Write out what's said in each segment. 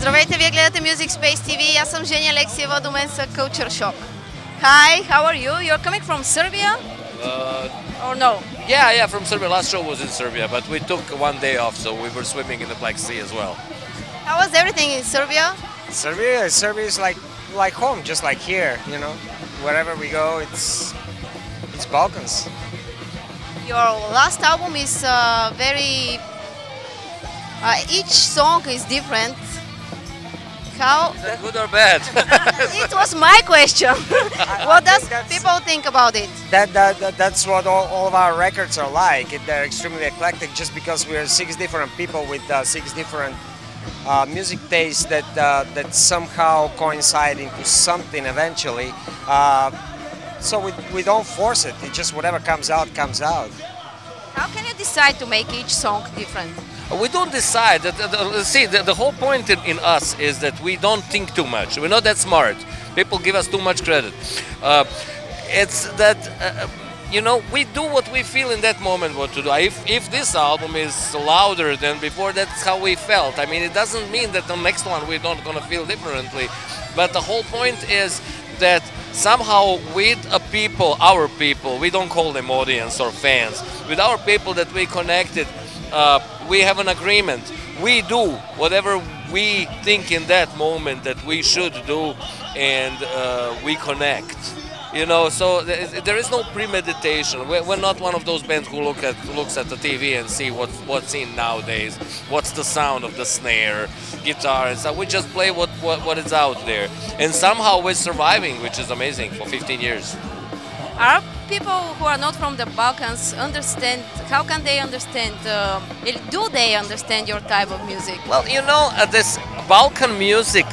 Здравейте, вие гледате Music Space TV. Аз съм Женя Алексиева, до мен са Kultur Shock. Hi, how are you? You're coming from Serbia? Or no? Yeah, from Serbia. Last show was in Serbia, but we took one day off, so we were swimming in the Black Sea as well. How was everything in Serbia? Serbia is like home, just like here, you know. Wherever we go, it's Balkans. Your last album is each song is different. How? Is that good or bad? It was my question. What does think people think about it? That's what all of our records are like. They're extremely eclectic, just because we are 6 different people with 6 different music tastes that somehow coincide into something eventually. So we don't force it. It just whatever comes out comes out. How can you decide to make each song different? We don't decide. The whole point in us is that we don't think too much. We're not that smart. People give us too much credit. It's that, we do what we feel in that moment what to do. If this album is louder than before, that's how we felt. I mean, it doesn't mean that the next one we're not going to feel differently. But the whole point is that somehow with our people, we don't call them audience or fans, with our people that we connected, we have an agreement. We do whatever we think in that moment that we should do, and we connect. So there is no premeditation. We're not one of those bands who looks at the TV and see what's in nowadays. What's the sound of the snare, guitar, and stuff. We just play what is out there, and somehow we're surviving, which is amazing for 15 years. Are people who are not from the Balkans understand? How can they understand? Do they understand your type of music? Well, this Balkan music.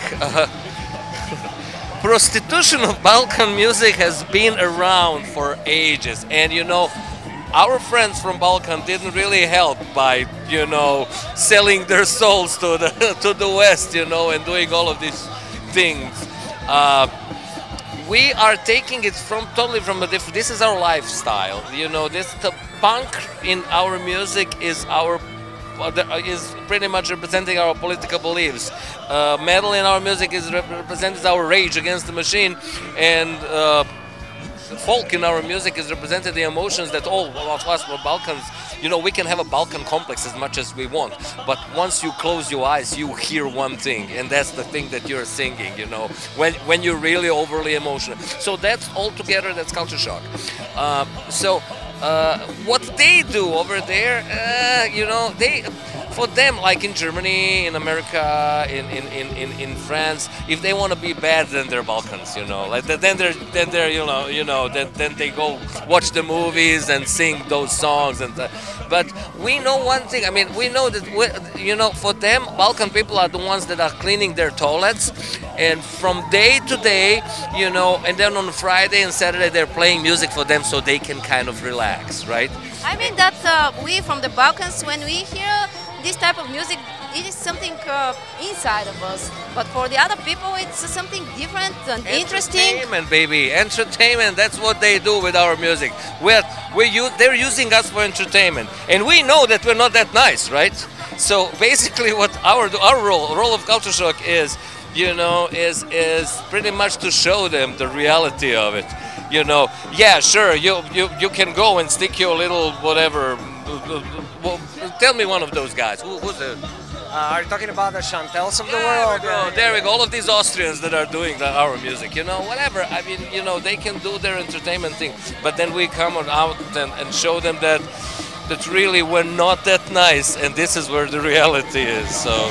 Prostitution of Balkan music has been around for ages, and our friends from Balkan didn't really help by selling their souls to the West, and doing all of these things. We are taking it totally from a different. This is our lifestyle, the punk in our music is pretty much representing our political beliefs. Metal in our music represents our rage against the machine, and folk in our music is represented the emotions that all of us from Balkans. We can have a Balkan complex as much as we want, but once you close your eyes, you hear one thing, and that's the thing that you're singing. When you're really overly emotional. So that's all together. That's Kultur Shock. What they do over there, for them, like in Germany, in America, in France, if they want to be bad, then they're Balkans, then they go watch the movies and sing those songs, but we know one thing. I mean, we know that for them, Balkan people are the ones that are cleaning their toilets, and from day to day, and then on Friday and Saturday they're playing music for them so they can kind of relax, right? I mean that we from the Balkans, when we hear this type of music, it is something inside of us. But for the other people, it's something different and interesting. Entertainment, baby, entertainment. That's what they do with our music. They're using us for entertainment, and we know that we're not that nice, right? So basically, what our role of Kultur Shock is pretty much to show them the reality of it. Yeah, sure, you can go and stick your little whatever. Well, tell me one of those guys. Who's the? Are you talking about the Chantels of the world? There we go. All of these Austrians that are doing our music, whatever. I mean, they can do their entertainment thing, but then we come out and show them that really we're not that nice, and this is where the reality is. So.